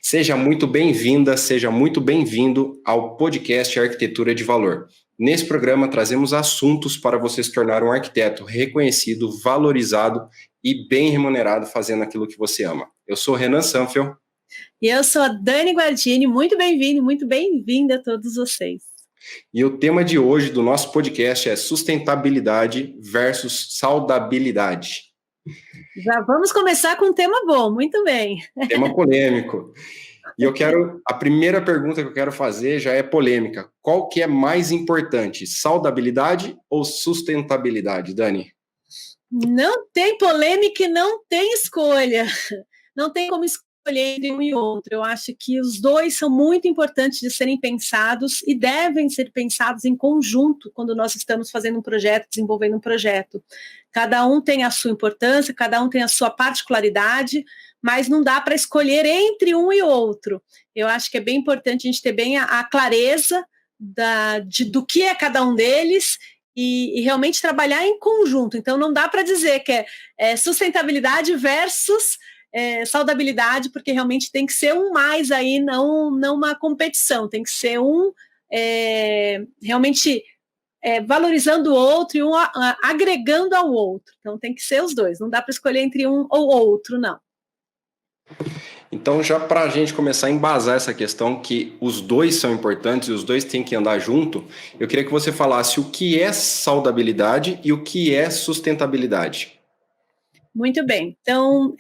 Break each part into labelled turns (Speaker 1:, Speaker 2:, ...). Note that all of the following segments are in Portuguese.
Speaker 1: Seja muito bem-vinda, seja muito bem-vindo ao podcast Arquitetura de Valor. Nesse programa, trazemos assuntos para você se tornar um arquiteto reconhecido, valorizado e bem remunerado fazendo aquilo que você ama. Eu sou Renan Sanfel.
Speaker 2: E eu sou a Dani Guardini. Muito bem-vindo, muito bem-vinda a todos vocês.
Speaker 1: E o tema de hoje do nosso podcast é sustentabilidade versus saudabilidade.
Speaker 2: Já vamos começar com um tema bom, muito bem.
Speaker 1: Tema polêmico. E a primeira pergunta que eu quero fazer já é polêmica. Qual que é mais importante, saudabilidade ou sustentabilidade, Dani?
Speaker 2: Não tem polêmica e não tem escolha. Não tem como escolher entre um e outro. Eu acho que os dois são muito importantes de serem pensados e devem ser pensados em conjunto quando nós estamos fazendo um projeto, desenvolvendo um projeto. Cada um tem a sua importância, cada um tem a sua particularidade, mas não dá para escolher entre um e outro. Eu acho que é bem importante a gente ter bem a clareza do que é cada um deles e realmente trabalhar em conjunto. Então, não dá para dizer que é sustentabilidade versus saudabilidade, porque realmente tem que ser um mais aí, não uma competição, tem que ser um realmente valorizando o outro e um agregando ao outro. Então tem que ser os dois, não dá para escolher entre um ou outro, não.
Speaker 1: Então, já para a gente começar a embasar essa questão que os dois são importantes e os dois têm que andar junto, eu queria que você falasse o que é saudabilidade e o que é sustentabilidade.
Speaker 2: Muito bem. Então,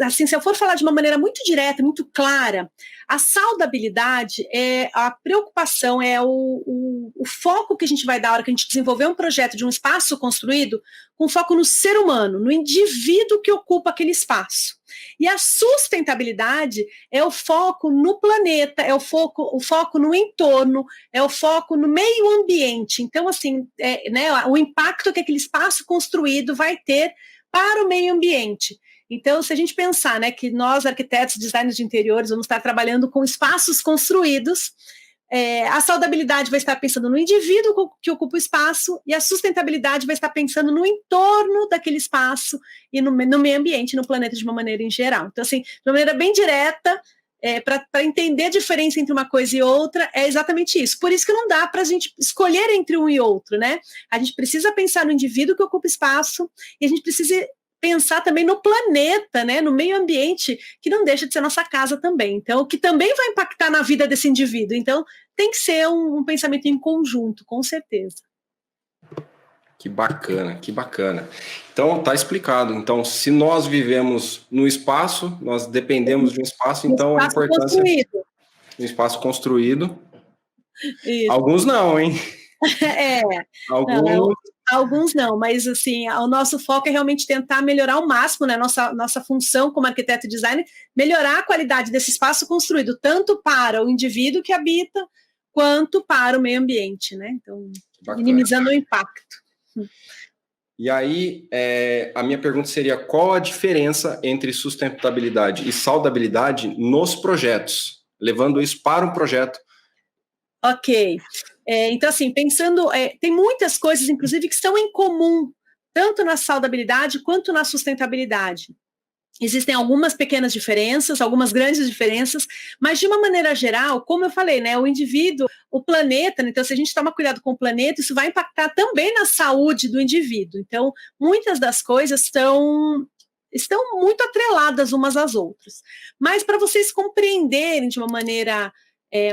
Speaker 2: assim, se eu for falar de uma maneira muito direta, muito clara, a saudabilidade é a preocupação, é o foco que a gente vai dar na hora que a gente desenvolver um projeto de um espaço construído, com foco no ser humano, no indivíduo que ocupa aquele espaço. E a sustentabilidade é o foco no planeta, é o foco no entorno, é o foco no meio ambiente. Então, assim, o impacto que aquele espaço construído vai ter para o meio ambiente. Então, se a gente pensar, que nós, arquitetos, designers de interiores, vamos estar trabalhando com espaços construídos, a saudabilidade vai estar pensando no indivíduo que ocupa o espaço e a sustentabilidade vai estar pensando no entorno daquele espaço e no meio ambiente, no planeta de uma maneira em geral. Então, assim, de uma maneira bem direta, para entender a diferença entre uma coisa e outra, é exatamente isso. Por isso que não dá para a gente escolher entre um e outro, né? A gente precisa pensar no indivíduo que ocupa espaço e a gente precisa pensar também no planeta, né? No meio ambiente, que não deixa de ser nossa casa também. Então, que também vai impactar na vida desse indivíduo. Então, tem que ser um pensamento em conjunto, com certeza.
Speaker 1: Que bacana, que bacana. Então, tá explicado. Então, se nós vivemos no espaço, nós dependemos de um espaço, então a importância do espaço construído. Isso. Alguns não, hein?
Speaker 2: Alguns não, mas assim, o nosso foco é realmente tentar melhorar ao máximo, né? Nossa função como arquiteto e designer, melhorar a qualidade desse espaço construído, tanto para o indivíduo que habita, quanto para o meio ambiente, né? Então, minimizando o impacto.
Speaker 1: E aí, a minha pergunta seria, qual a diferença entre sustentabilidade e saudabilidade nos projetos? Levando isso para um projeto.
Speaker 2: Ok. Então, assim, pensando, tem muitas coisas, inclusive, que estão em comum, tanto na saudabilidade quanto na sustentabilidade. Existem algumas pequenas diferenças, algumas grandes diferenças, mas de uma maneira geral, como eu falei, o indivíduo, o planeta, então se a gente toma cuidado com o planeta, isso vai impactar também na saúde do indivíduo. Então, muitas das coisas estão muito atreladas umas às outras. Mas para vocês compreenderem de uma maneira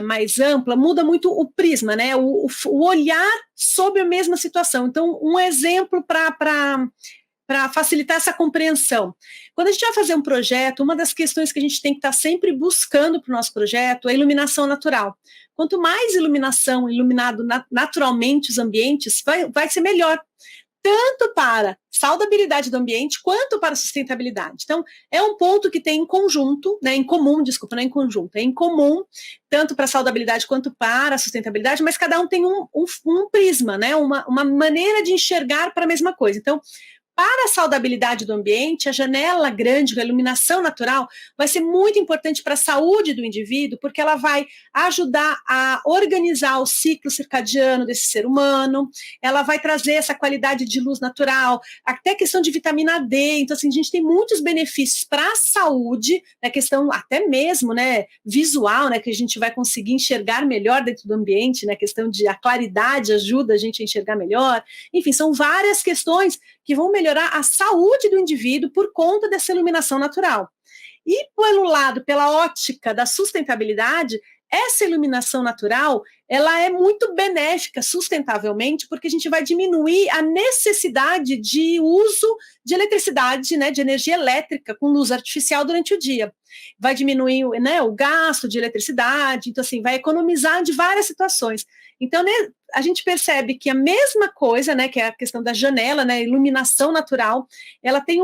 Speaker 2: mais ampla, muda muito o prisma, né? O olhar sobre a mesma situação. Então, um exemplo para facilitar essa compreensão. Quando a gente vai fazer um projeto, uma das questões que a gente tem que estar sempre buscando para o nosso projeto é a iluminação natural. Quanto mais iluminado naturalmente os ambientes, vai ser melhor, tanto para saudabilidade do ambiente, quanto para sustentabilidade. Então, é um ponto que tem em conjunto, em comum, desculpa, não é em conjunto, é em comum, tanto para a saudabilidade quanto para a sustentabilidade, mas cada um tem um prisma, uma maneira de enxergar para a mesma coisa. Então, para a saudabilidade do ambiente, a janela grande, a iluminação natural, vai ser muito importante para a saúde do indivíduo, porque ela vai ajudar a organizar o ciclo circadiano desse ser humano, ela vai trazer essa qualidade de luz natural, até questão de vitamina D. Então, assim, a gente tem muitos benefícios para a saúde, na questão até mesmo, né, visual, né, que a gente vai conseguir enxergar melhor dentro do ambiente, né, questão de a claridade ajuda a gente a enxergar melhor. Enfim, são várias questões que vão melhorar a saúde do indivíduo por conta dessa iluminação natural. E pelo lado, pela ótica da sustentabilidade, essa iluminação natural, ela é muito benéfica sustentavelmente, porque a gente vai diminuir a necessidade de uso de eletricidade, né, de energia elétrica com luz artificial durante o dia. Vai diminuir, né, o gasto de eletricidade, então assim, vai economizar de várias situações. Então, né, a gente percebe que a mesma coisa, né, que é a questão da janela, né, iluminação natural, ela tem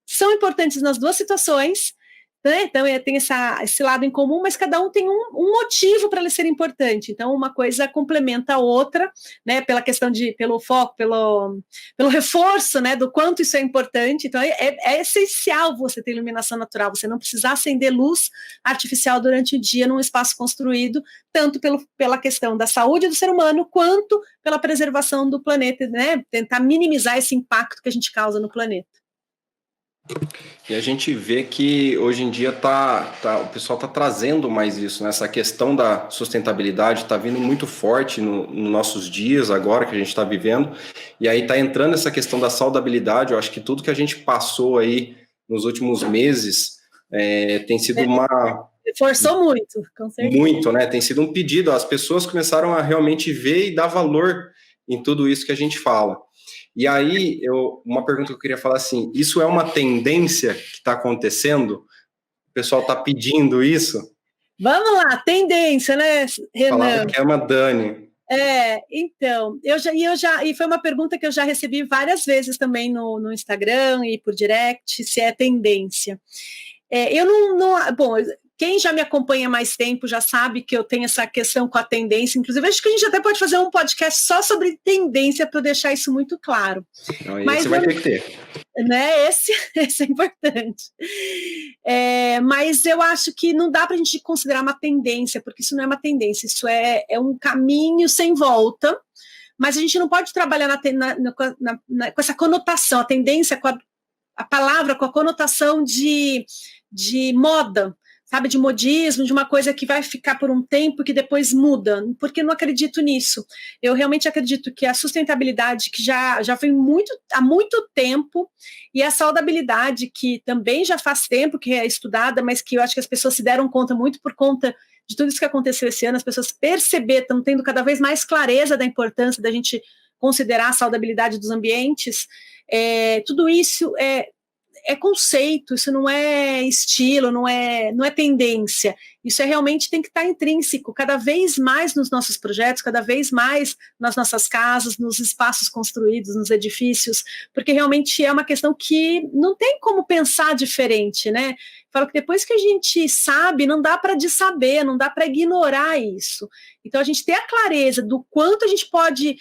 Speaker 2: são importantes nas duas situações, né? Então, tem esse lado em comum, mas cada um tem um motivo para ele ser importante. Então, uma coisa complementa a outra, né? Pelo foco, pelo reforço, né? Do quanto isso é importante. Então, é essencial você ter iluminação natural, você não precisar acender luz artificial durante o dia num espaço construído, tanto pela questão da saúde do ser humano, quanto pela preservação do planeta, né? Tentar minimizar esse impacto que a gente causa no planeta.
Speaker 1: E a gente vê que hoje em dia o pessoal está trazendo mais isso, né? Essa questão da sustentabilidade está vindo muito forte nos nossos dias agora que a gente está vivendo, e aí está entrando essa questão da saudabilidade. Eu acho que tudo que a gente passou aí nos últimos meses tem sido
Speaker 2: Forçou muito, com certeza.
Speaker 1: Muito, né? Tem sido um pedido, as pessoas começaram a realmente ver e dar valor em tudo isso que a gente fala. E aí, uma pergunta que eu queria falar assim, isso é uma tendência que está acontecendo? O pessoal está pedindo isso?
Speaker 2: Vamos lá, tendência, né, Renan?
Speaker 1: Falava que é uma Dani.
Speaker 2: Então, e foi uma pergunta que eu já recebi várias vezes também no Instagram e por direct, se é tendência. Bom, quem já me acompanha há mais tempo já sabe que eu tenho essa questão com a tendência. Inclusive, acho que a gente até pode fazer um podcast só sobre tendência para deixar isso muito claro.
Speaker 1: Mas você vai ter que ter.
Speaker 2: Né, esse é importante. Mas eu acho que não dá para a gente considerar uma tendência, porque isso não é uma tendência, isso é um caminho sem volta. Mas a gente não pode trabalhar com essa conotação, a tendência, com a palavra, com a conotação de moda, sabe, de modismo, de uma coisa que vai ficar por um tempo que depois muda, porque eu não acredito nisso. Eu realmente acredito que a sustentabilidade, que já vem há muito tempo, e a saudabilidade, que também já faz tempo que é estudada, mas que eu acho que as pessoas se deram conta muito por conta de tudo isso que aconteceu esse ano, as pessoas estão tendo cada vez mais clareza da importância da gente considerar a saudabilidade dos ambientes. Tudo isso é conceito, isso não é estilo, não é tendência. Isso realmente tem que estar intrínseco cada vez mais nos nossos projetos, cada vez mais nas nossas casas, nos espaços construídos, nos edifícios, porque realmente é uma questão que não tem como pensar diferente, né? Falo que depois que a gente sabe, não dá para dessaber, não dá para ignorar isso. Então, a gente ter a clareza do quanto a gente pode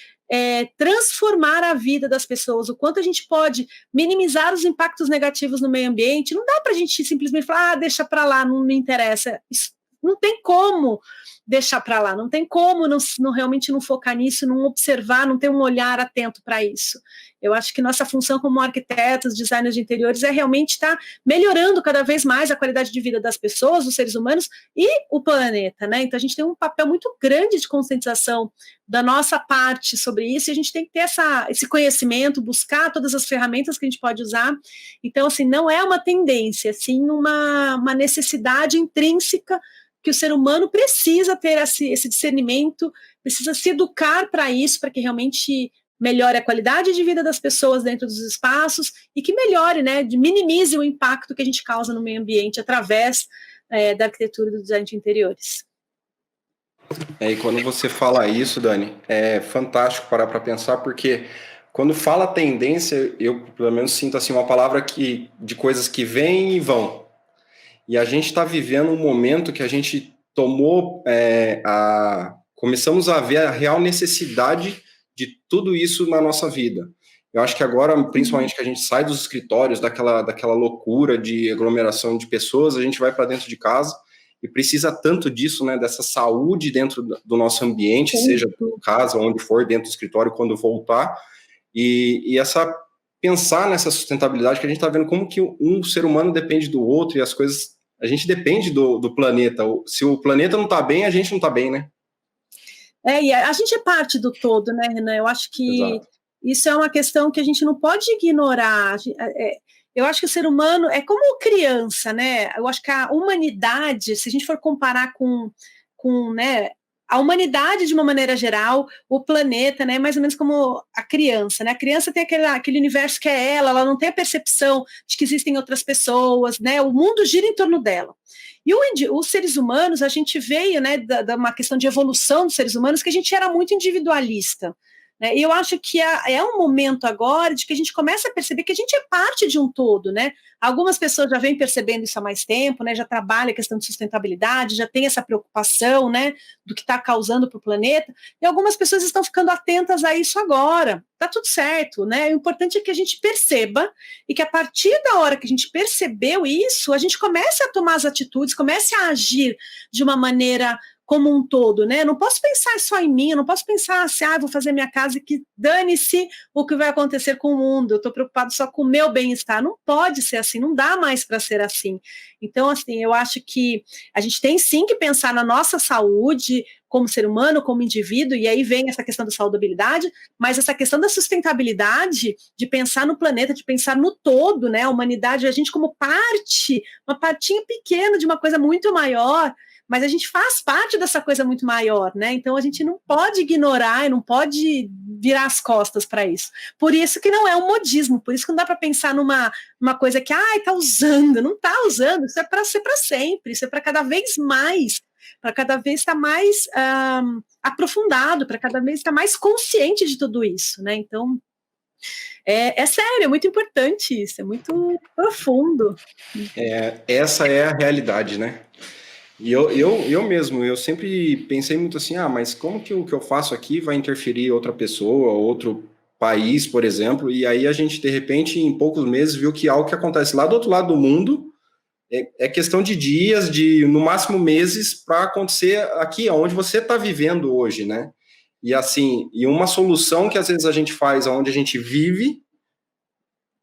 Speaker 2: transformar a vida das pessoas, o quanto a gente pode minimizar os impactos negativos no meio ambiente, não dá para a gente simplesmente falar, deixa para lá, não me interessa. Isso não tem como deixar para lá, não tem como realmente não focar nisso, não observar, não ter um olhar atento para isso. Eu acho que nossa função como arquitetos, designers de interiores, é realmente estar melhorando cada vez mais a qualidade de vida das pessoas, dos seres humanos e o planeta, né? Então a gente tem um papel muito grande de conscientização da nossa parte sobre isso, e a gente tem que ter esse conhecimento, buscar todas as ferramentas que a gente pode usar. Então, assim, não é uma tendência, sim uma necessidade intrínseca que o ser humano precisa ter esse discernimento, precisa se educar para isso, para que realmente melhore a qualidade de vida das pessoas dentro dos espaços e que melhore, né, minimize o impacto que a gente causa no meio ambiente através da arquitetura e do design de interiores.
Speaker 1: E quando você fala isso, Dani, é fantástico parar para pensar, porque quando fala tendência, eu pelo menos sinto assim uma palavra de coisas que vêm e vão. E a gente está vivendo um momento que a gente começamos a ver a real necessidade de tudo isso na nossa vida. Eu acho que agora, principalmente que a gente sai dos escritórios, daquela loucura de aglomeração de pessoas, a gente vai para dentro de casa e precisa tanto disso, né, dessa saúde dentro do nosso ambiente, seja casa, onde for, dentro do escritório, quando voltar, e pensar nessa sustentabilidade, que a gente está vendo como que um ser humano depende do outro, e as coisas, a gente depende do planeta. Se o planeta não está bem, a gente não está bem, né?
Speaker 2: E a gente é parte do todo, né, Renan? Eu acho que
Speaker 1: Exato.
Speaker 2: Isso é uma questão que a gente não pode ignorar. Eu acho que o ser humano é como criança, né? Eu acho que a humanidade, se a gente for comparar com né, a humanidade de uma maneira geral, o planeta, né, mais ou menos como a criança, né? A criança tem aquele universo que é ela não tem a percepção de que existem outras pessoas, né? O mundo gira em torno dela. E os seres humanos, a gente veio, né, da uma questão de evolução dos seres humanos, que a gente era muito individualista. E eu acho que é um momento agora de que a gente começa a perceber que a gente é parte de um todo, né? Algumas pessoas já vêm percebendo isso há mais tempo, né? Já trabalham a questão de sustentabilidade, já tem essa preocupação, né? Do que está causando para o planeta, e algumas pessoas estão ficando atentas a isso agora. Tá tudo certo, né? O importante é que a gente perceba e que a partir da hora que a gente percebeu isso, a gente comece a tomar as atitudes, comece a agir de uma maneira como um todo, né? Eu não posso pensar só em mim, eu não posso pensar assim, vou fazer minha casa e que dane-se o que vai acontecer com o mundo, eu estou preocupado só com o meu bem-estar. Não pode ser assim, não dá mais para ser assim. Então, assim, eu acho que a gente tem sim que pensar na nossa saúde como ser humano, como indivíduo, e aí vem essa questão da saudabilidade, mas essa questão da sustentabilidade, de pensar no planeta, de pensar no todo, né? A humanidade, a gente como parte, uma partinha pequena de uma coisa muito maior, mas a gente faz parte dessa coisa muito maior, né? Então a gente não pode ignorar e não pode virar as costas para isso. Por isso que não é um modismo, por isso que não dá para pensar numa coisa que, tá usando, não tá usando, isso é para ser para sempre, isso é para cada vez mais, para cada vez estar mais aprofundado, para cada vez estar mais consciente de tudo isso, né? Então é sério, é muito importante isso, é muito profundo.
Speaker 1: Essa é a realidade, né? E eu mesmo, eu sempre pensei muito assim, mas como que o que eu faço aqui vai interferir outra pessoa, outro país, por exemplo, e aí a gente, de repente, em poucos meses, viu que algo que acontece lá do outro lado do mundo é questão de dias, no máximo meses, para acontecer aqui, onde você está vivendo hoje, né? E assim, e uma solução que às vezes a gente faz onde a gente vive,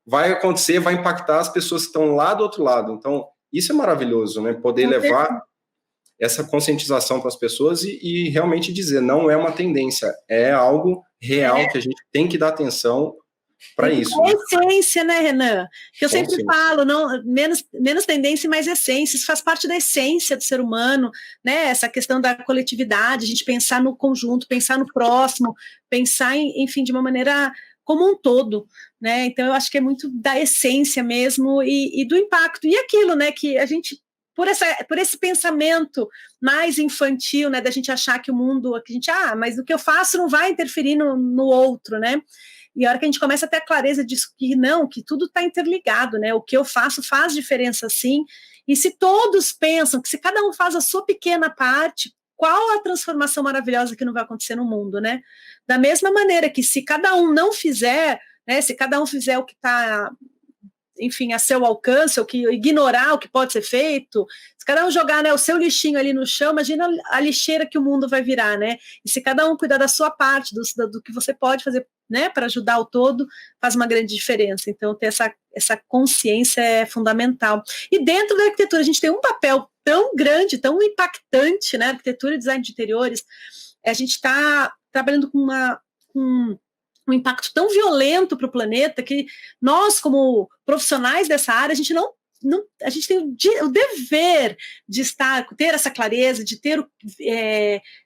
Speaker 1: vai acontecer, vai impactar as pessoas que estão lá do outro lado. Então, isso é maravilhoso, né? Poder levar essa conscientização para as pessoas e realmente dizer, não é uma tendência, é algo real que a gente tem que dar atenção para isso.
Speaker 2: É essência, né, Renan? Que eu sempre falo, não, menos tendência e mais essência. Isso faz parte da essência do ser humano, né? Essa questão da coletividade, a gente pensar no conjunto, pensar no próximo, pensar, enfim, de uma maneira como um todo, né? Então eu acho que é muito da essência mesmo e do impacto. E aquilo, né, que a gente por esse pensamento mais infantil, né, da gente achar que o mundo, que a gente, mas o que eu faço não vai interferir no outro, né? E a hora que a gente começa a ter a clareza disso, que não, que tudo está interligado, né? O que eu faço faz diferença sim. E se todos pensam que se cada um faz a sua pequena parte, qual a transformação maravilhosa que não vai acontecer no mundo, né? Da mesma maneira que se cada um não fizer, né? Se cada um fizer o que está, enfim, a seu alcance, ou que ignorar o que pode ser feito, se cada um jogar, né, o seu lixinho ali no chão, imagina a lixeira que o mundo vai virar, né? E se cada um cuidar da sua parte, do que você pode fazer, né, para ajudar o todo, faz uma grande diferença. Então, ter essa consciência é fundamental. E dentro da arquitetura, a gente tem um papel tão grande, tão impactante, né? Arquitetura e design de interiores, a gente está trabalhando com um impacto tão violento para o planeta que nós, como profissionais dessa área, a gente tem o dever de ter essa clareza, de ter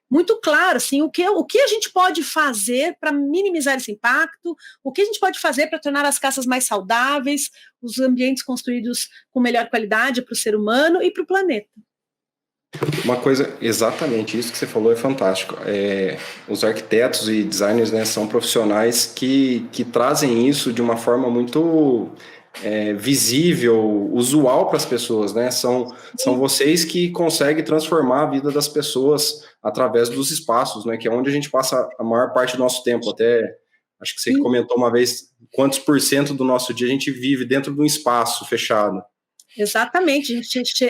Speaker 2: muito claro assim, o que a gente pode fazer para minimizar esse impacto, o que a gente pode fazer para tornar as casas mais saudáveis, os ambientes construídos com melhor qualidade para o ser humano e para o planeta.
Speaker 1: Uma coisa, exatamente isso que você falou é fantástico. Os arquitetos e designers, né, são profissionais que trazem isso de uma forma muito visível, usual para as pessoas, né? São vocês que conseguem transformar a vida das pessoas através dos espaços, né? Que é onde a gente passa a maior parte do nosso tempo. Até Acho que você comentou uma vez quantos por cento do nosso dia a gente vive dentro de um espaço fechado.
Speaker 2: Exatamente,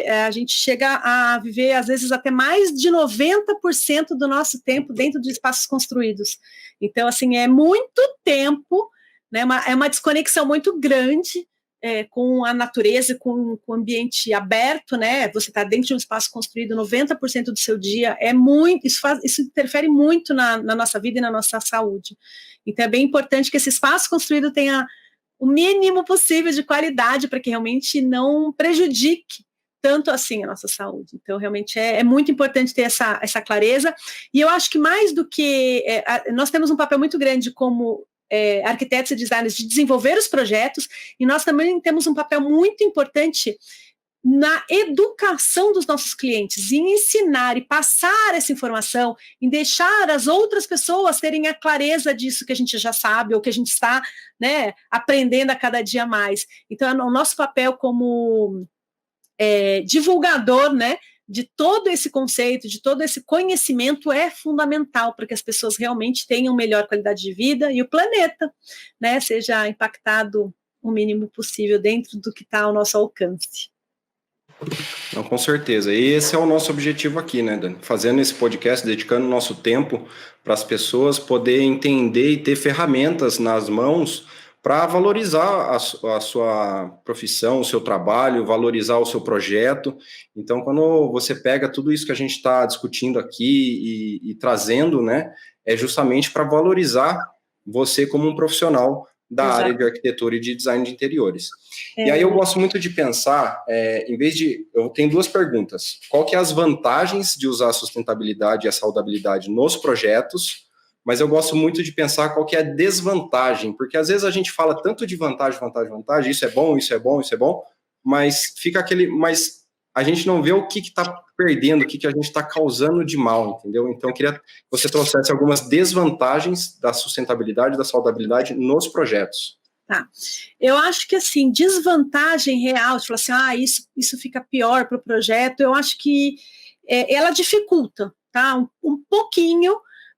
Speaker 2: a gente chega a viver, às vezes, até mais de 90% do nosso tempo dentro de espaços construídos. Então, assim, é muito tempo, né, é uma desconexão muito grande com a natureza, com o ambiente aberto, né? Você está dentro de um espaço construído 90% do seu dia, é muito, isso interfere muito na nossa vida e na nossa saúde. Então, é bem importante que esse espaço construído tenha o mínimo possível de qualidade para que realmente não prejudique tanto assim a nossa saúde. Então, realmente é muito importante ter essa clareza. E eu acho que mais do que... nós temos um papel muito grande como arquitetos e designers de desenvolver os projetos, e nós também temos um papel muito importante na educação dos nossos clientes, em ensinar e passar essa informação, em deixar as outras pessoas terem a clareza disso que a gente já sabe, ou que a gente está, né, aprendendo a cada dia mais. Então, o nosso papel como divulgador, né, de todo esse conceito, de todo esse conhecimento é fundamental para que as pessoas realmente tenham melhor qualidade de vida e o planeta, né, seja impactado o mínimo possível dentro do que está ao nosso alcance.
Speaker 1: Não, com certeza. E esse é o nosso objetivo aqui, né, Dani? Fazendo esse podcast, dedicando nosso tempo para as pessoas poderem entender e ter ferramentas nas mãos para valorizar a sua profissão, o seu trabalho, valorizar o seu projeto. Então, quando você pega tudo isso que a gente está discutindo aqui e trazendo, né, é justamente para valorizar você como um profissional da
Speaker 2: Exato.
Speaker 1: área de arquitetura e de design de interiores. E aí eu gosto muito de pensar, em vez de... Eu tenho duas perguntas. Qual que é as vantagens de usar a sustentabilidade e a saudabilidade nos projetos? Mas eu gosto muito de pensar qual que é a desvantagem, porque às vezes a gente fala tanto de vantagem, isso é bom, isso é bom, isso é bom, mas fica mas a gente não vê o que está perdendo, o que a gente está causando de mal, entendeu? Então, eu queria que você trouxesse algumas desvantagens da sustentabilidade e da saudabilidade nos projetos.
Speaker 2: Tá. Eu acho que, assim, desvantagem real, de falar assim, isso fica pior para o projeto, eu acho que ela dificulta, tá? Um pouquinho,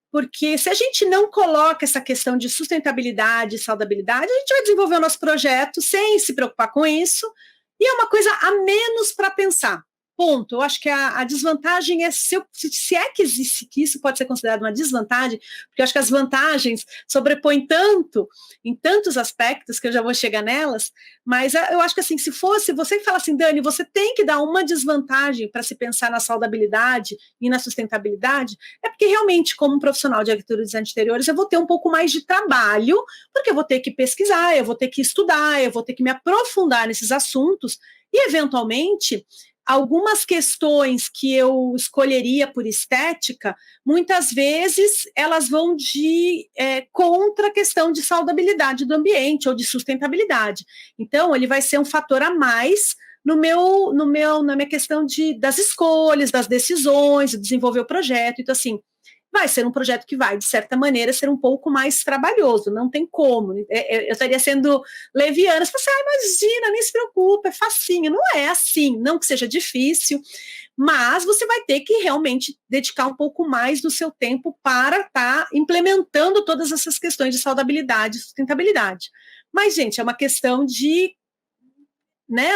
Speaker 2: porque se a gente não coloca essa questão de sustentabilidade e saudabilidade, a gente vai desenvolver o nosso projeto sem se preocupar com isso, e é uma coisa a menos para pensar. Ponto. Eu acho que a desvantagem é se é que existe, que isso pode ser considerado uma desvantagem, porque eu acho que as vantagens sobrepõem tanto, em tantos aspectos, que eu já vou chegar nelas, mas eu acho que assim, se você fala assim, Dani, você tem que dar uma desvantagem para se pensar na saudabilidade e na sustentabilidade, é porque realmente, como um profissional de arquitetura e design de interiores, eu vou ter um pouco mais de trabalho, porque eu vou ter que pesquisar, eu vou ter que estudar, eu vou ter que me aprofundar nesses assuntos, e eventualmente algumas questões que eu escolheria por estética, muitas vezes elas vão contra a questão de saudabilidade do ambiente ou de sustentabilidade. Então, ele vai ser um fator a mais na minha questão das escolhas, das decisões, de desenvolver o projeto. Então, assim, vai ser um projeto que vai, de certa maneira, ser um pouco mais trabalhoso, não tem como. Eu estaria sendo leviana, você fala assim, imagina, nem se preocupa, é facinho. Não é assim, não que seja difícil, mas você vai ter que realmente dedicar um pouco mais do seu tempo para estar implementando todas essas questões de saudabilidade e sustentabilidade. Mas, gente, é uma questão de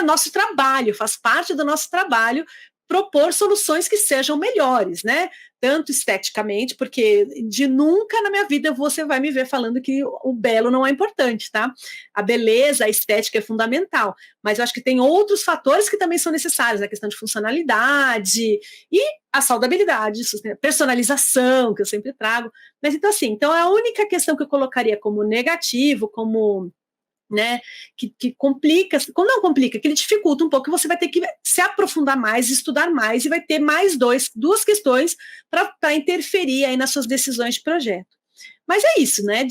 Speaker 2: nosso trabalho, faz parte do nosso trabalho propor soluções que sejam melhores, né? Tanto esteticamente, porque de nunca na minha vida você vai me ver falando que o belo não é importante, tá? A beleza, a estética é fundamental, mas eu acho que tem outros fatores que também são necessários, a questão de funcionalidade e a saudabilidade, personalização, que eu sempre trago. Mas então, assim, a única questão que eu colocaria como negativo, como que complica, não complica, que ele dificulta um pouco, que você vai ter que se aprofundar mais, estudar mais, e vai ter mais duas questões para interferir aí nas suas decisões de projeto. Mas é isso, né?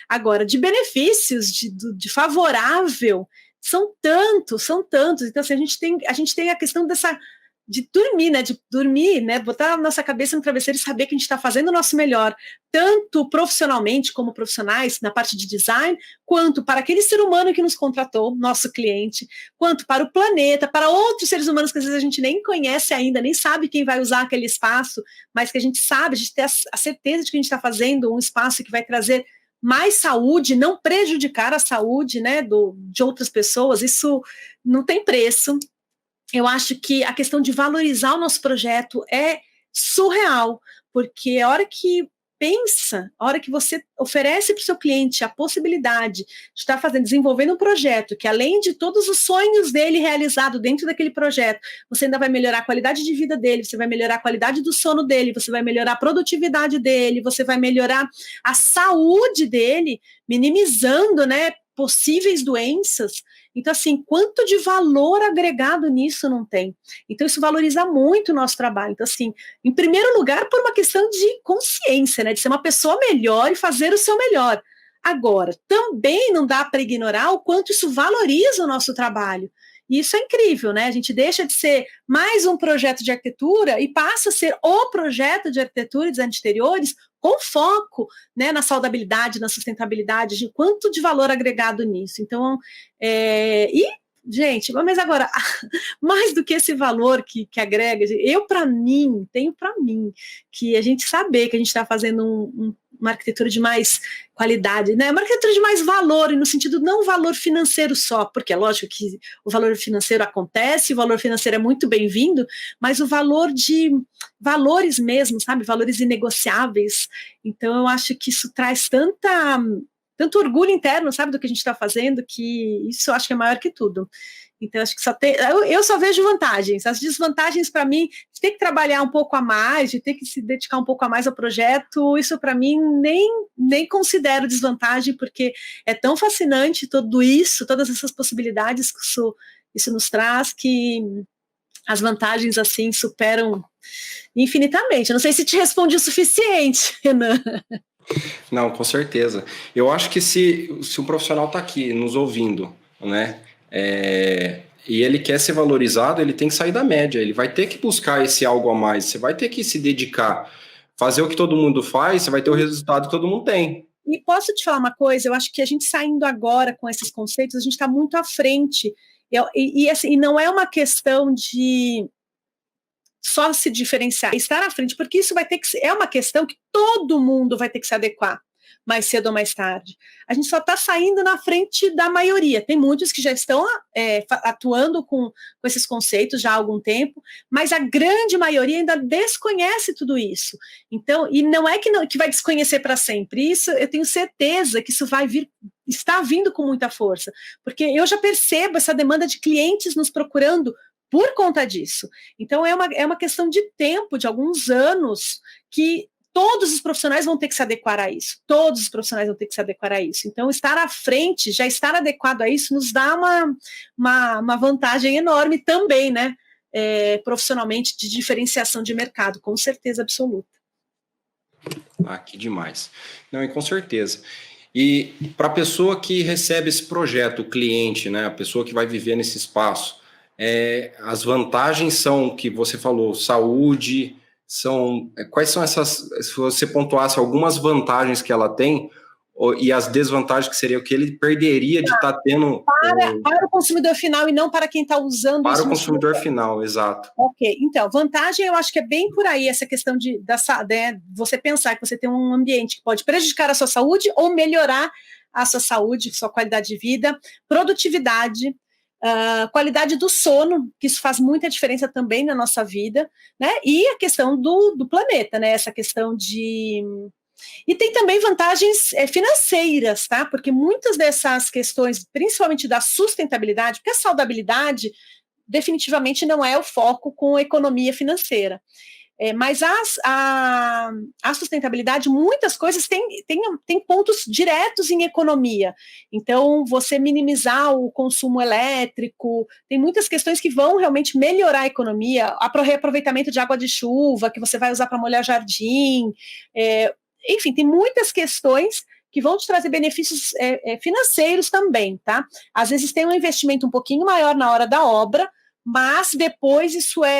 Speaker 2: Agora, de benefícios, de favorável, são tantos. Então, assim, a gente tem a questão de dormir, né? Botar a nossa cabeça no travesseiro e saber que a gente está fazendo o nosso melhor, tanto profissionalmente como profissionais, na parte de design, quanto para aquele ser humano que nos contratou, nosso cliente, quanto para o planeta, para outros seres humanos que às vezes a gente nem conhece ainda, nem sabe quem vai usar aquele espaço, mas que a gente sabe, a gente tem a certeza de que a gente está fazendo um espaço que vai trazer mais saúde, não prejudicar a saúde, né, de outras pessoas, isso não tem preço. Eu acho que a questão de valorizar o nosso projeto é surreal, porque a hora que você oferece para o seu cliente a possibilidade de estar desenvolvendo um projeto que, além de todos os sonhos dele realizado dentro daquele projeto, você ainda vai melhorar a qualidade de vida dele, você vai melhorar a qualidade do sono dele, você vai melhorar a produtividade dele, você vai melhorar a saúde dele, minimizando, né, possíveis doenças. Então, assim, quanto de valor agregado nisso não tem? Então, isso valoriza muito o nosso trabalho. Então, assim, em primeiro lugar, por uma questão de consciência, né? De ser uma pessoa melhor e fazer o seu melhor. Agora, também não dá para ignorar o quanto isso valoriza o nosso trabalho. E isso é incrível, né? A gente deixa de ser mais um projeto de arquitetura e passa a ser o projeto de arquitetura e design de interiores com foco, né, na saudabilidade, na sustentabilidade, de quanto de valor agregado nisso. Então, gente, mas agora, mais do que esse valor que agrega, tenho para mim, que a gente saber que a gente está fazendo uma arquitetura de mais qualidade, né? Uma arquitetura de mais valor, e no sentido não valor financeiro só, porque é lógico que o valor financeiro acontece, o valor financeiro é muito bem-vindo, mas o valor de valores mesmo, sabe? Valores inegociáveis. Então, eu acho que isso traz tanto orgulho interno, sabe, do que a gente está fazendo, que isso eu acho que é maior que tudo. Então, acho que eu só vejo vantagens. As desvantagens, para mim, de ter que trabalhar um pouco a mais, de ter que se dedicar um pouco a mais ao projeto, isso, para mim, nem considero desvantagem, porque é tão fascinante tudo isso, todas essas possibilidades que isso nos traz, que as vantagens, assim, superam infinitamente. Eu não sei se te respondi o suficiente, Renan.
Speaker 1: Não, com certeza. Eu acho que se um profissional está aqui nos ouvindo, né, e ele quer ser valorizado, ele tem que sair da média, ele vai ter que buscar esse algo a mais, você vai ter que se dedicar, fazer o que todo mundo faz, você vai ter o resultado que todo mundo tem.
Speaker 2: E posso te falar uma coisa, eu acho que a gente saindo agora com esses conceitos, a gente está muito à frente, assim, e não é uma questão de só se diferenciar, estar à frente, porque isso vai ter que é uma questão que todo mundo vai ter que se adequar, mais cedo ou mais tarde. A gente só está saindo na frente da maioria. Tem muitos que já estão atuando com esses conceitos já há algum tempo, mas a grande maioria ainda desconhece tudo isso. Então, e não é que vai desconhecer para sempre. Isso eu tenho certeza que isso vai vir, está vindo com muita força, porque eu já percebo essa demanda de clientes nos procurando por conta disso. Então, é uma questão de tempo, de alguns anos, que todos os profissionais vão ter que se adequar a isso. Todos os profissionais vão ter que se adequar a isso. Então, estar à frente, já estar adequado a isso, nos dá uma vantagem enorme também, né? Profissionalmente, de diferenciação de mercado, com certeza absoluta.
Speaker 1: Que demais. Não, e com certeza. E para a pessoa que recebe esse projeto, o cliente, né? A pessoa que vai viver nesse espaço, as vantagens são que você falou, saúde, quais são essas, se você pontuasse algumas vantagens que ela tem, e as desvantagens que seria o que ele perderia de estar tendo...
Speaker 2: Para o consumidor final e não para quem está usando
Speaker 1: para
Speaker 2: isso.
Speaker 1: Para o consumidor final, exato.
Speaker 2: Ok, então, vantagem eu acho que é bem por aí, essa questão de você pensar que você tem um ambiente que pode prejudicar a sua saúde ou melhorar a sua saúde, sua qualidade de vida, produtividade, qualidade do sono, que isso faz muita diferença também na nossa vida, né? E a questão do planeta, né? Essa questão de... E tem também vantagens financeiras, tá? Porque muitas dessas questões, principalmente da sustentabilidade, porque a saudabilidade definitivamente não é o foco com a economia financeira. Mas a sustentabilidade, muitas coisas tem pontos diretos em economia. Então, você minimizar o consumo elétrico, tem muitas questões que vão realmente melhorar a economia, reaproveitamento de água de chuva, que você vai usar para molhar jardim, enfim, tem muitas questões que vão te trazer benefícios financeiros também, tá? Às vezes tem um investimento um pouquinho maior na hora da obra, mas depois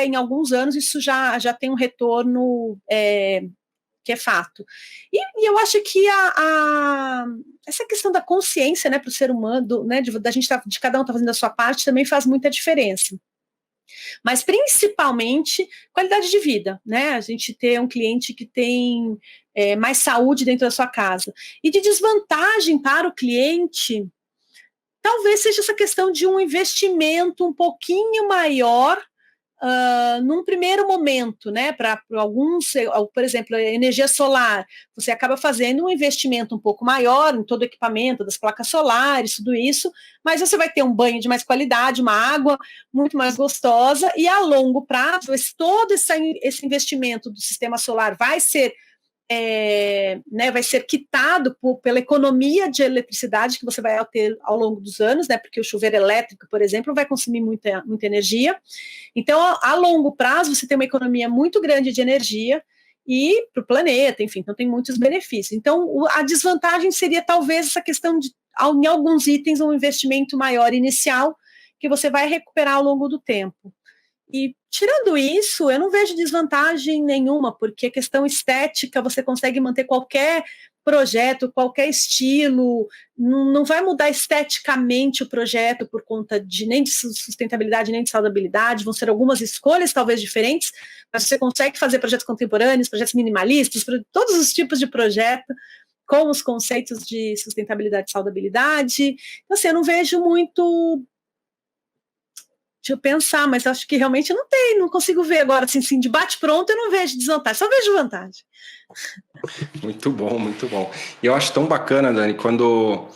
Speaker 2: em alguns anos, isso já tem um retorno que é fato. E eu acho que essa questão da consciência, né, para o ser humano, né, de cada um estar fazendo a sua parte, também faz muita diferença. Mas principalmente qualidade de vida, né? A gente ter um cliente que tem mais saúde dentro da sua casa. E de desvantagem para o cliente, talvez seja essa questão de um investimento um pouquinho maior num primeiro momento, né, para alguns, por exemplo, a energia solar, você acaba fazendo um investimento um pouco maior em todo o equipamento, das placas solares, tudo isso, mas você vai ter um banho de mais qualidade, uma água muito mais gostosa, e a longo prazo, todo esse investimento do sistema solar vai ser quitado pela economia de eletricidade que você vai ter ao longo dos anos, né, porque o chuveiro elétrico, por exemplo, vai consumir muita energia. Então, a longo prazo, você tem uma economia muito grande de energia e para o planeta, enfim, então tem muitos benefícios. Então, a desvantagem seria talvez essa questão de, em alguns itens, um investimento maior inicial que você vai recuperar ao longo do tempo. E, tirando isso, eu não vejo desvantagem nenhuma, porque a questão estética, você consegue manter qualquer projeto, qualquer estilo, não vai mudar esteticamente o projeto por conta nem de sustentabilidade, nem de saudabilidade, vão ser algumas escolhas talvez diferentes, mas você consegue fazer projetos contemporâneos, projetos minimalistas, todos os tipos de projeto, com os conceitos de sustentabilidade e saudabilidade. Então, assim, eu não vejo muito... Deixa eu pensar, mas acho que realmente não consigo ver agora, assim, de bate-pronto eu não vejo desvantagem, só vejo vantagem.
Speaker 1: Muito bom, muito bom. E eu acho tão bacana, Dani, quando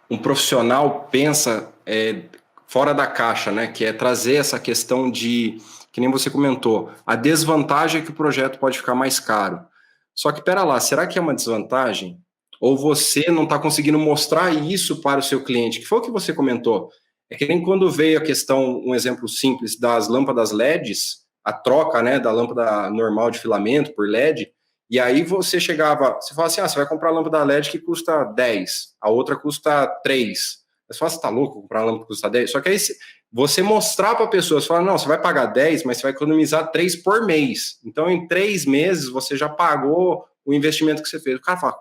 Speaker 1: um profissional pensa fora da caixa, né? Que é trazer essa questão de, que nem você comentou, a desvantagem é que o projeto pode ficar mais caro. Só que, pera lá, será que é uma desvantagem? Ou você não está conseguindo mostrar isso para o seu cliente? Que foi o que você comentou. É que nem quando veio a questão, um exemplo simples, das lâmpadas LEDs, a troca, né, da lâmpada normal de filamento por LED, e aí você chegava, você fala assim, você vai comprar a lâmpada LED que custa 10, a outra custa 3. Você fala, você tá louco comprar uma lâmpada que custa 10? Só que aí você mostrar para a pessoa, você fala, não, você vai pagar 10, mas você vai economizar 3 por mês. Então, em 3 meses, você já pagou o investimento que você fez. O cara fala,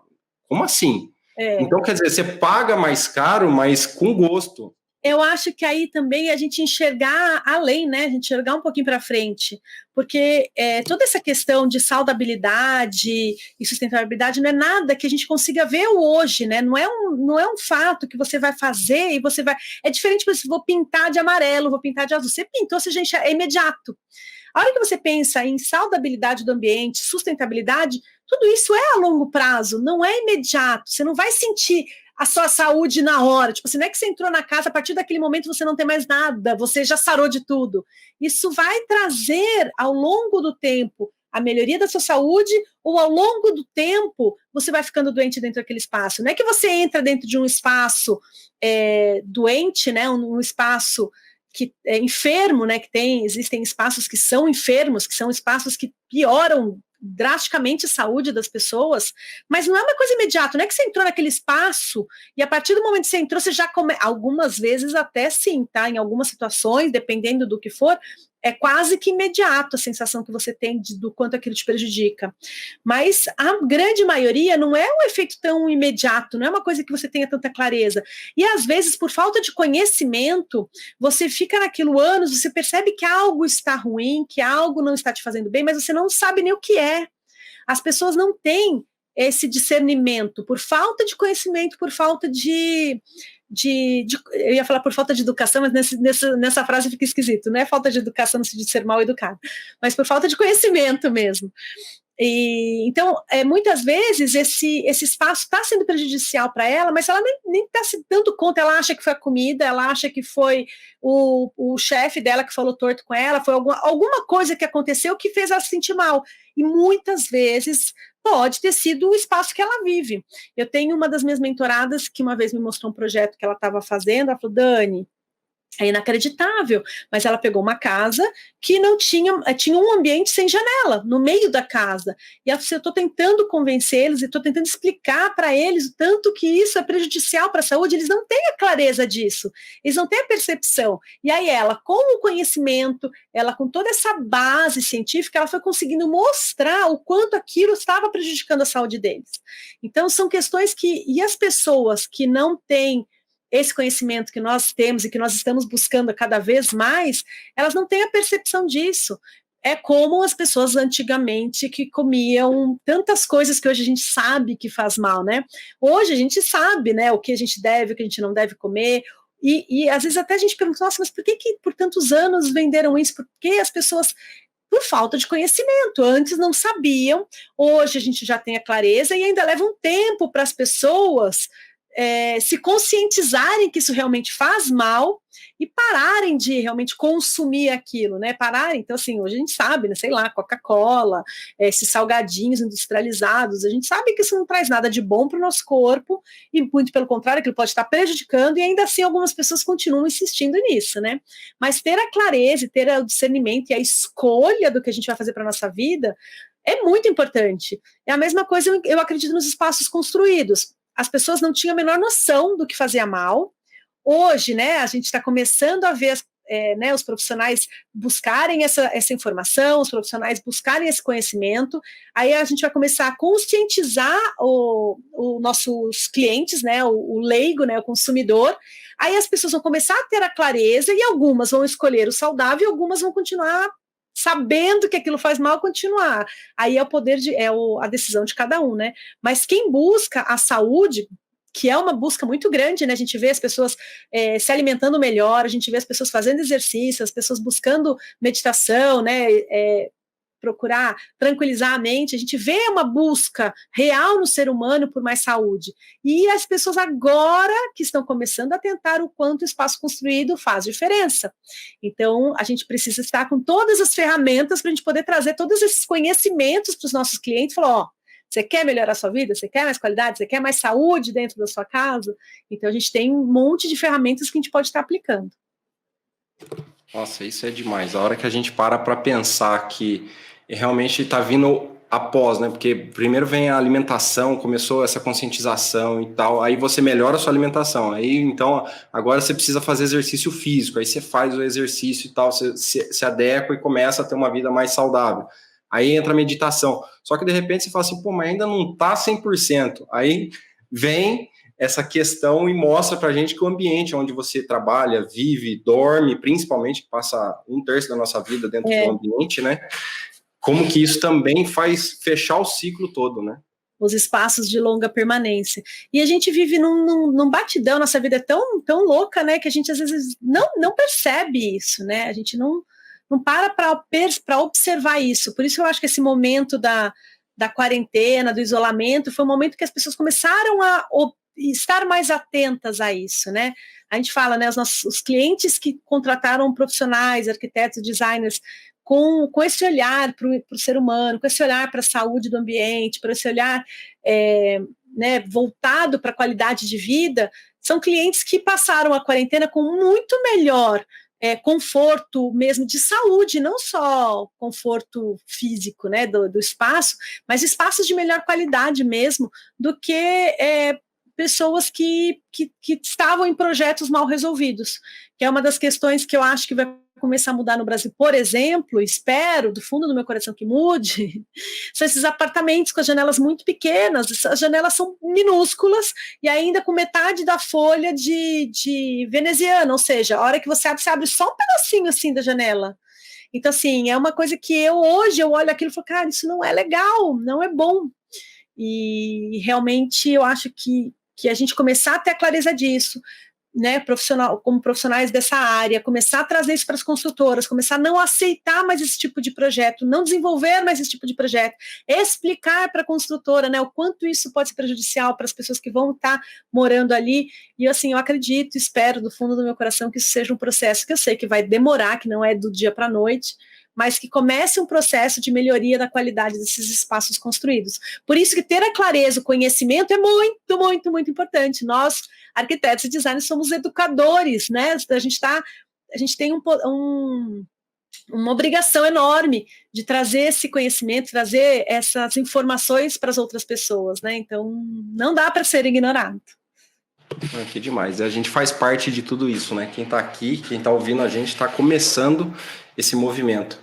Speaker 1: como assim? Então, quer dizer, você paga mais caro, mas com gosto.
Speaker 2: Eu acho que aí também a gente enxergar além, né? A gente enxergar um pouquinho para frente, porque toda essa questão de saudabilidade e sustentabilidade não é nada que a gente consiga ver hoje, né? Não é um fato que você vai fazer e você vai. É diferente, por exemplo, vou pintar de amarelo, vou pintar de azul. Você pintou, você já é imediato. A hora que você pensa em saudabilidade do ambiente, sustentabilidade, tudo isso é a longo prazo, não é imediato. Você não vai sentir a sua saúde na hora. Tipo, assim, não é que você entrou na casa, a partir daquele momento você não tem mais nada, você já sarou de tudo. Isso vai trazer, ao longo do tempo, a melhoria da sua saúde, ou ao longo do tempo, você vai ficando doente dentro daquele espaço. Não é que você entra dentro de um espaço doente, né, um espaço que é enfermo, né, existem espaços que são enfermos, que são espaços que pioram drasticamente a saúde das pessoas, mas não é uma coisa imediata, não é que você entrou naquele espaço e a partir do momento que você entrou, você já algumas vezes até sim, tá? Em algumas situações, dependendo do que for, é quase que imediato a sensação que você tem do quanto aquilo te prejudica. Mas a grande maioria não é um efeito tão imediato, não é uma coisa que você tenha tanta clareza. E às vezes, por falta de conhecimento, você fica naquilo anos, você percebe que algo está ruim, que algo não está te fazendo bem, mas você não sabe nem o que é. As pessoas não têm esse discernimento por falta de conhecimento, por falta eu ia falar por falta de educação, mas nessa frase fica esquisito, não é falta de educação no sentido de ser mal educado, mas por falta de conhecimento mesmo. Então, muitas vezes esse espaço está sendo prejudicial para ela, mas ela nem está se dando conta, ela acha que foi a comida, ela acha que foi o chefe dela que falou torto com ela, foi alguma coisa que aconteceu que fez ela se sentir mal. E muitas vezes pode ter sido o espaço que ela vive. Eu tenho uma das minhas mentoradas que uma vez me mostrou um projeto que ela estava fazendo, ela falou, Dani, é inacreditável, mas ela pegou uma casa que não tinha um ambiente sem janela, no meio da casa, e ela disse, eu estou tentando convencê-los, e estou tentando explicar para eles o tanto que isso é prejudicial para a saúde, eles não têm a clareza disso, eles não têm a percepção, e aí ela, com o conhecimento, ela com toda essa base científica, ela foi conseguindo mostrar o quanto aquilo estava prejudicando a saúde deles. Então são questões e as pessoas que não têm esse conhecimento que nós temos e que nós estamos buscando cada vez mais, elas não têm a percepção disso. É como as pessoas antigamente que comiam tantas coisas que hoje a gente sabe que faz mal, né? Hoje a gente sabe, né, o que a gente deve, o que a gente não deve comer, e às vezes até a gente pergunta, nossa, mas por que por tantos anos venderam isso? Por que as pessoas... Por falta de conhecimento, antes não sabiam, hoje a gente já tem a clareza e ainda leva um tempo para as pessoas se conscientizarem que isso realmente faz mal e pararem de realmente consumir aquilo, né? Pararem, então assim, hoje a gente sabe, né? Sei lá, Coca-Cola, esses salgadinhos industrializados, a gente sabe que isso não traz nada de bom para o nosso corpo e muito pelo contrário, que ele pode estar prejudicando e ainda assim algumas pessoas continuam insistindo nisso, né? Mas ter a clareza, ter o discernimento e a escolha do que a gente vai fazer para nossa vida é muito importante. É a mesma coisa, eu acredito, nos espaços construídos. As pessoas não tinham a menor noção do que fazia mal. Hoje, né, a gente está começando a ver né, os profissionais buscarem essa informação, os profissionais buscarem esse conhecimento, aí a gente vai começar a conscientizar os nossos clientes, né, o leigo, né, o consumidor, aí as pessoas vão começar a ter a clareza e algumas vão escolher o saudável e algumas vão continuar sabendo que aquilo faz mal, continuar. Aí é o poder a decisão de cada um, né? Mas quem busca a saúde, que é uma busca muito grande, né? A gente vê as pessoas se alimentando melhor, a gente vê as pessoas fazendo exercício, as pessoas buscando meditação, né? Procurar tranquilizar a mente, a gente vê uma busca real no ser humano por mais saúde. E as pessoas agora que estão começando a tentar o quanto o espaço construído faz diferença. Então, a gente precisa estar com todas as ferramentas para a gente poder trazer todos esses conhecimentos para os nossos clientes, falar, ó, você quer melhorar a sua vida? Você quer mais qualidade? Você quer mais saúde dentro da sua casa? Então, a gente tem um monte de ferramentas que a gente pode estar aplicando.
Speaker 1: Nossa, isso é demais. A hora que a gente para pensar que realmente está vindo após, né? Porque primeiro vem a alimentação, começou essa conscientização e tal, aí você melhora a sua alimentação, aí então agora você precisa fazer exercício físico, aí você faz o exercício e tal, você se adequa e começa a ter uma vida mais saudável. Aí entra a meditação. Só que de repente você fala assim, pô, mas ainda não tá 100%. Aí vem essa questão e mostra pra gente que o ambiente onde você trabalha, vive, dorme, principalmente, que passa 1/3 da nossa vida dentro do ambiente, né? Como que isso também faz fechar o ciclo todo, né?
Speaker 2: Os espaços de longa permanência. E a gente vive num batidão, nossa vida é tão louca, né, que a gente às vezes não percebe isso, né? A gente não para observar isso. Por isso eu acho que esse momento da quarentena, do isolamento, foi um momento que as pessoas começaram a estar mais atentas a isso, né? A gente fala, né, os clientes que contrataram profissionais, arquitetos, designers, com esse olhar para o ser humano, com esse olhar para a saúde do ambiente, para esse olhar né, voltado para a qualidade de vida, são clientes que passaram a quarentena com muito melhor conforto mesmo de saúde, não só conforto físico, né, do espaço, mas espaços de melhor qualidade mesmo do que pessoas que estavam em projetos mal resolvidos, que é uma das questões que eu acho que vai começar a mudar no Brasil, por exemplo, espero, do fundo do meu coração que mude, são esses apartamentos com as janelas muito pequenas, as janelas são minúsculas e ainda com metade da folha de veneziana, ou seja, a hora que você abre só um pedacinho assim da janela. Então, assim, é uma coisa que hoje eu olho aquilo e falo, cara, isso não é legal, não é bom. E realmente eu acho que a gente começar a ter a clareza disso, né, como profissionais dessa área, começar a trazer isso para as construtoras, começar a não aceitar mais esse tipo de projeto, não desenvolver mais esse tipo de projeto, explicar para a construtora, né, o quanto isso pode ser prejudicial para as pessoas que vão estar morando ali, e assim, eu acredito, espero do fundo do meu coração que isso seja um processo que eu sei que vai demorar, que não é do dia para a noite, mas que comece um processo de melhoria da qualidade desses espaços construídos. Por isso que ter a clareza, o conhecimento é muito, muito, muito importante. Nós, arquitetos e designers, somos educadores, né? A gente tem uma obrigação enorme de trazer esse conhecimento, trazer essas informações para as outras pessoas, né? Então, não dá para ser ignorado.
Speaker 1: Que demais. A gente faz parte de tudo isso, né? Quem está aqui, quem está ouvindo a gente, está começando esse movimento.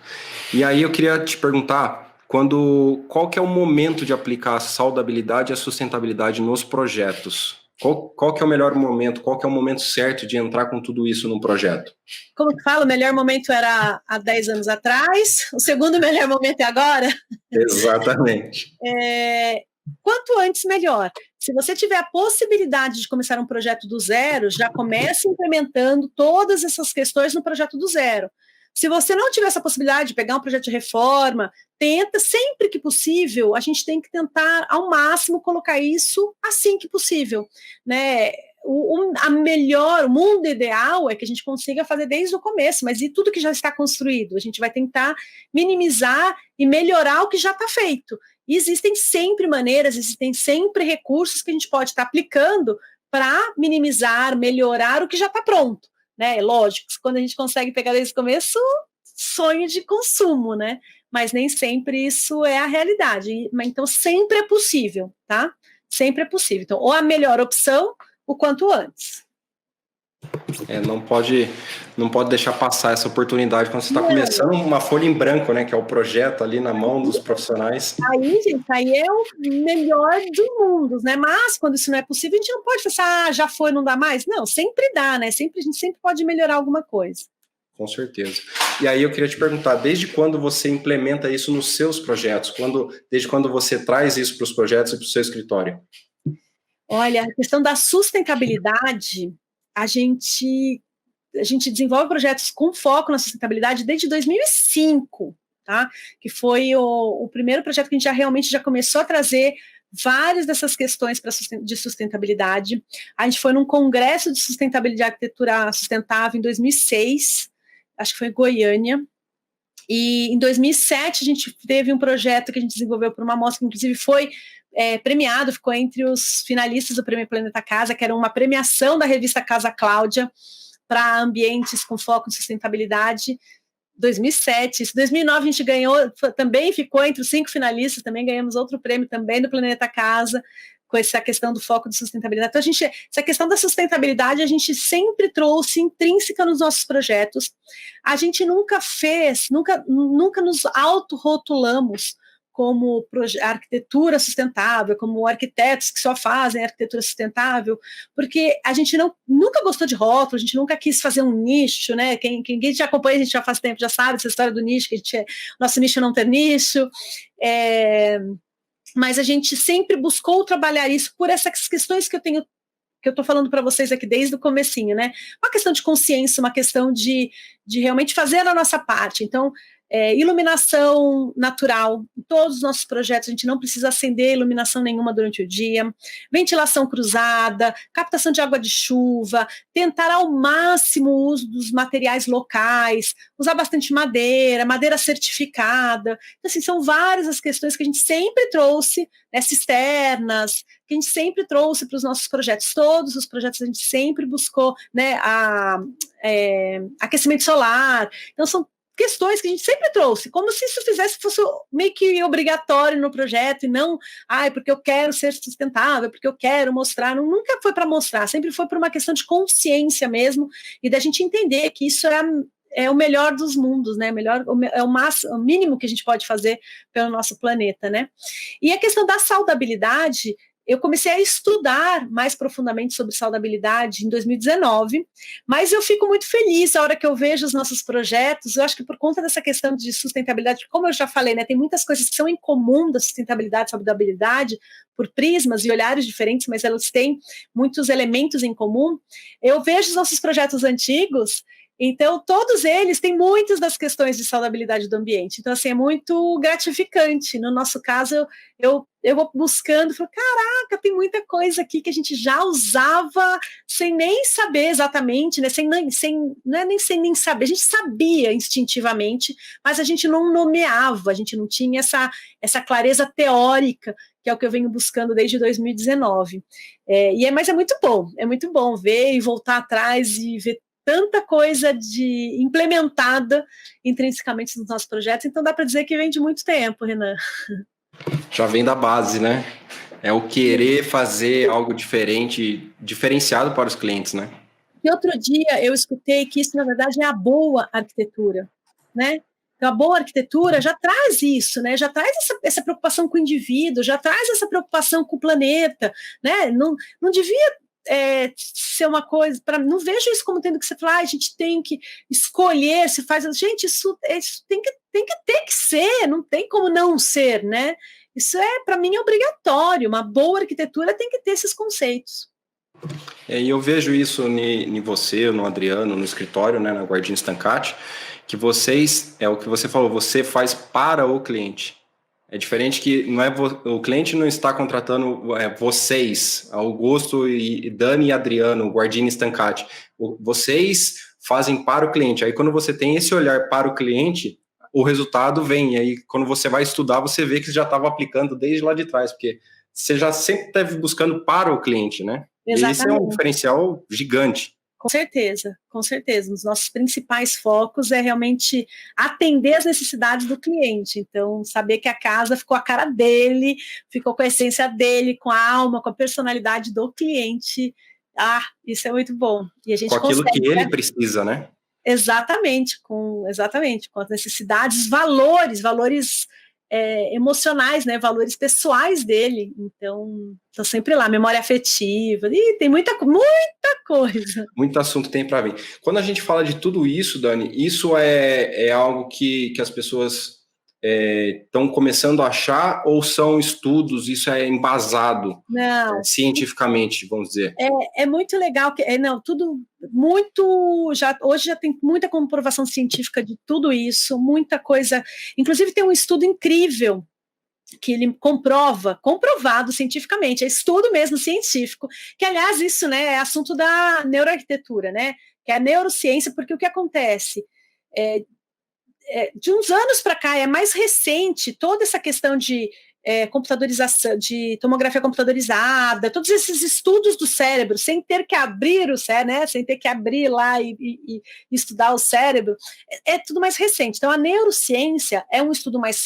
Speaker 1: E aí eu queria te perguntar, qual que é o momento de aplicar a saudabilidade e a sustentabilidade nos projetos? Qual que é o melhor momento? Qual que é o momento certo de entrar com tudo isso no projeto?
Speaker 2: Como que fala? O melhor momento era há 10 anos atrás, o segundo melhor momento é agora?
Speaker 1: Exatamente.
Speaker 2: Quanto antes, melhor. Se você tiver a possibilidade de começar um projeto do zero, já comece implementando todas essas questões no projeto do zero. Se você não tiver essa possibilidade de pegar um projeto de reforma, tenta, sempre que possível, a gente tem que tentar, ao máximo, colocar isso assim que possível, né? O mundo ideal é que a gente consiga fazer desde o começo, mas e tudo que já está construído? A gente vai tentar minimizar e melhorar o que já está feito. E existem sempre maneiras, existem sempre recursos que a gente pode estar aplicando para minimizar, melhorar o que já está pronto, né? Lógico, quando a gente consegue pegar desde o começo, sonho de consumo, né? Mas nem sempre isso é a realidade. Então, sempre é possível, tá? Sempre é possível. Então, ou a melhor opção, o quanto antes.
Speaker 1: Não pode deixar passar essa oportunidade quando você está começando uma folha em branco, né? Que é o projeto ali na mão dos profissionais.
Speaker 2: Aí, gente, aí é o melhor dos mundos, né? Mas quando isso não é possível, a gente não pode pensar, já foi, não dá mais. Não, sempre dá, né? A gente sempre pode melhorar alguma coisa.
Speaker 1: Com certeza. E aí eu queria te perguntar, desde quando você implementa isso nos seus projetos? Desde quando você traz isso para os projetos e para o seu escritório?
Speaker 2: Olha, a questão da sustentabilidade, a gente desenvolve projetos com foco na sustentabilidade desde 2005, tá? Que foi o primeiro projeto que a gente realmente já começou a trazer várias dessas questões de sustentabilidade. A gente foi num congresso de sustentabilidade e arquitetura sustentável em 2006, acho que foi em Goiânia. E em 2007 a gente teve um projeto que a gente desenvolveu por uma mostra que inclusive foi premiado, ficou entre os finalistas do Prêmio Planeta Casa, que era uma premiação da revista Casa Cláudia para ambientes com foco em sustentabilidade. 2007, isso, 2009 a gente ganhou, também ficou entre os 5 finalistas, também ganhamos outro prêmio também do Planeta Casa, com essa questão do foco de sustentabilidade. Então, essa questão da sustentabilidade a gente sempre trouxe intrínseca nos nossos projetos. A gente nunca nos autorrotulamos como arquitetura sustentável, como arquitetos que só fazem arquitetura sustentável, porque a gente nunca gostou de rótulo, a gente nunca quis fazer um nicho, né? Quem já acompanha a gente já faz tempo, já sabe essa história do nicho, que nosso nicho é não ter nicho, mas a gente sempre buscou trabalhar isso por essas questões que eu estou falando para vocês aqui desde o comecinho, né? Uma questão de consciência, uma questão de realmente fazer a nossa parte. Então, iluminação natural, em todos os nossos projetos a gente não precisa acender iluminação nenhuma durante o dia, ventilação cruzada, captação de água de chuva, tentar ao máximo o uso dos materiais locais, usar bastante madeira certificada. Então, assim, são várias as questões que a gente sempre trouxe, cisternas, que a gente sempre trouxe para os nossos projetos. Todos os projetos a gente sempre buscou, né, aquecimento solar. Então, são questões que a gente sempre trouxe, como se isso fosse meio que obrigatório no projeto, e não, porque eu quero ser sustentável, porque eu quero mostrar, nunca foi para mostrar, sempre foi por uma questão de consciência mesmo, e da gente entender que isso é o melhor dos mundos, né? O mínimo que a gente pode fazer pelo nosso planeta, né? E a questão da saudabilidade, eu comecei a estudar mais profundamente sobre saudabilidade em 2019, mas eu fico muito feliz a hora que eu vejo os nossos projetos. Eu acho que por conta dessa questão de sustentabilidade, como eu já falei, né, tem muitas coisas que são em comum da sustentabilidade e saudabilidade, por prismas e olhares diferentes, mas elas têm muitos elementos em comum. Eu vejo os nossos projetos antigos, então, todos eles têm muitas das questões de saudabilidade do ambiente. Então, assim, é muito gratificante. No nosso caso, eu vou buscando, falo, caraca, tem muita coisa aqui que a gente já usava sem nem saber exatamente, né? Não é nem saber, a gente sabia instintivamente, mas a gente não nomeava, a gente não tinha essa clareza teórica, que é o que eu venho buscando desde 2019. Mas é muito bom ver e voltar atrás e ver tanta coisa implementada intrinsecamente nos nossos projetos, então dá para dizer que vem de muito tempo, Renan.
Speaker 1: Já vem da base, né? É o querer fazer algo diferente, diferenciado para os clientes, né?
Speaker 2: E outro dia eu escutei que isso, na verdade, é a boa arquitetura, né? Então, a boa arquitetura já traz isso, né? Já traz essa preocupação com o indivíduo, já traz essa preocupação com o planeta, né? Não devia ser uma coisa, não vejo isso como tendo que ser falar, a gente tem que escolher, se faz, gente, isso tem que ser, não tem como não ser, né? Isso para mim, é obrigatório, uma boa arquitetura tem que ter esses conceitos.
Speaker 1: E eu vejo isso em você, no Adriano, no escritório, né, na Guardini Stancati, que vocês, é o que você falou, você faz para o cliente. É diferente que não é o cliente não está contratando vocês, Augusto e Dani e Adriano, Guardini Stancati. Vocês fazem para o cliente. Aí quando você tem esse olhar para o cliente, o resultado vem. Aí quando você vai estudar, você vê que você já estava aplicando desde lá de trás, porque você já sempre esteve buscando para o cliente, né?
Speaker 2: Exatamente.
Speaker 1: E esse é um diferencial gigante.
Speaker 2: Com certeza, com certeza. Um dos nossos principais focos é realmente atender as necessidades do cliente. Então, saber que a casa ficou a cara dele, ficou com a essência dele, com a alma, com a personalidade do cliente. Isso é muito bom. E a gente
Speaker 1: com aquilo que ele precisa, né?
Speaker 2: Exatamente, com as necessidades, valores emocionais, né, valores pessoais dele. Então, estou sempre lá, memória afetiva, e tem muita coisa.
Speaker 1: Muito assunto tem para vir. Quando a gente fala de tudo isso, Dani, isso é algo que as pessoas estão começando a achar, ou são estudos, isso é embasado cientificamente, vamos dizer?
Speaker 2: É muito legal, tudo muito, hoje já tem muita comprovação científica de tudo isso, muita coisa, inclusive tem um estudo incrível, que ele comprovado cientificamente, é estudo mesmo científico, que aliás isso, né, é assunto da neuroarquitetura, né, que é a neurociência, porque o que acontece de uns anos para cá, é mais recente, toda essa questão de computadorização, de tomografia computadorizada, todos esses estudos do cérebro, sem ter que abrir o cérebro, né, sem ter que abrir lá e estudar o cérebro, é tudo mais recente. Então, a neurociência é um estudo mais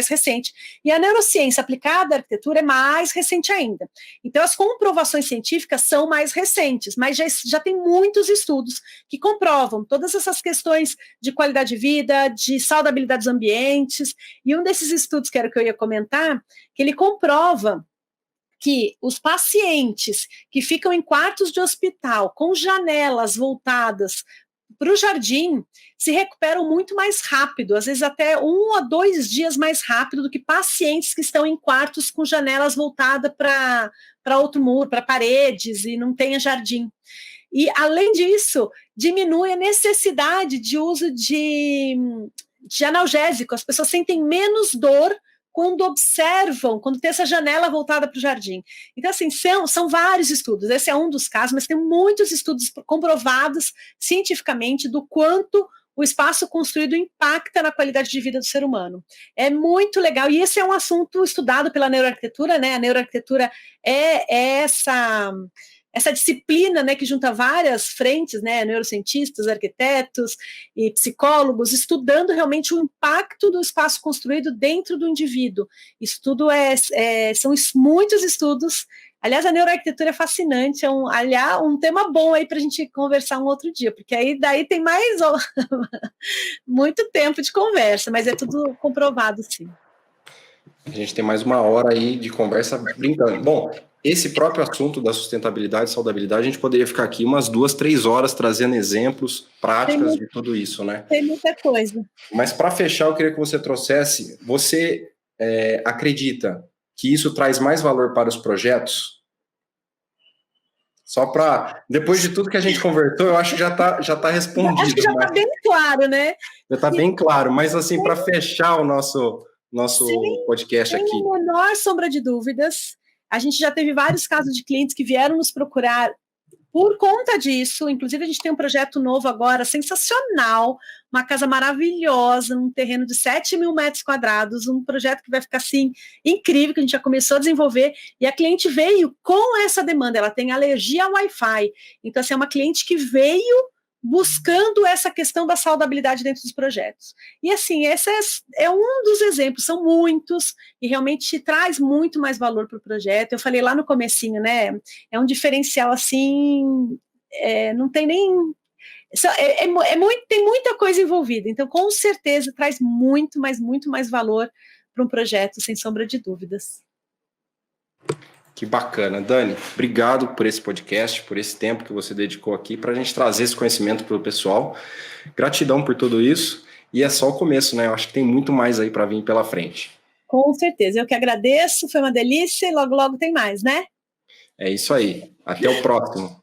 Speaker 2: recente, e a neurociência aplicada à arquitetura é mais recente ainda. Então, as comprovações científicas são mais recentes, mas já tem muitos estudos que comprovam todas essas questões de qualidade de vida, de saudabilidade dos ambientes, e um desses estudos que era o que eu ia comentar, que ele comprova que os pacientes que ficam em quartos de hospital com janelas voltadas para o jardim se recuperam muito mais rápido, às vezes até 1 a 2 dias mais rápido do que pacientes que estão em quartos com janelas voltadas para outro muro, para paredes e não tenha jardim. E, além disso, diminui a necessidade de uso de analgésico, as pessoas sentem menos dor quando observam, quando tem essa janela voltada para o jardim. Então, assim, são vários estudos, esse é um dos casos, mas tem muitos estudos comprovados cientificamente do quanto o espaço construído impacta na qualidade de vida do ser humano. É muito legal, e esse é um assunto estudado pela neuroarquitetura, né? A neuroarquitetura é essa disciplina, né, que junta várias frentes, né, neurocientistas, arquitetos e psicólogos, estudando realmente o impacto do espaço construído dentro do indivíduo. Isso tudo são muitos estudos. Aliás, a neuroarquitetura é fascinante, é um tema bom aí para a gente conversar um outro dia, porque daí tem mais muito tempo de conversa, mas é tudo comprovado, sim.
Speaker 1: A gente tem mais 1 hora aí de conversa brincando. Bom, esse próprio assunto da sustentabilidade e saudabilidade, a gente poderia ficar aqui umas 2, 3 horas trazendo exemplos, práticas de tudo isso, né?
Speaker 2: Tem muita coisa.
Speaker 1: Mas para fechar, eu queria que você trouxesse, você acredita que isso traz mais valor para os projetos? Só para, depois de tudo que a gente conversou, eu acho que já tá respondido.
Speaker 2: Acho que já está bem claro, né?
Speaker 1: Já está bem claro, mas assim, para fechar o nosso podcast aqui.
Speaker 2: Sem a menor sombra de dúvidas. A gente já teve vários casos de clientes que vieram nos procurar por conta disso. Inclusive, a gente tem um projeto novo agora, sensacional, uma casa maravilhosa, um terreno de 7.000 metros quadrados, um projeto que vai ficar assim, incrível, que a gente já começou a desenvolver, e a cliente veio com essa demanda, ela tem alergia ao Wi-Fi. Então, assim, é uma cliente que veio buscando essa questão da saudabilidade dentro dos projetos. E assim, esse é um dos exemplos, são muitos, e realmente traz muito mais valor para o projeto. Eu falei lá no comecinho, né, é um diferencial assim, não tem nem... tem muita coisa envolvida, então com certeza traz muito mais valor para um projeto, sem sombra de dúvidas.
Speaker 1: Que bacana. Dani, obrigado por esse podcast, por esse tempo que você dedicou aqui para a gente trazer esse conhecimento para o pessoal. Gratidão por tudo isso. E é só o começo, né? Eu acho que tem muito mais aí para vir pela frente.
Speaker 2: Com certeza. Eu que agradeço, foi uma delícia e logo, logo tem mais, né?
Speaker 1: É isso aí. Até o próximo.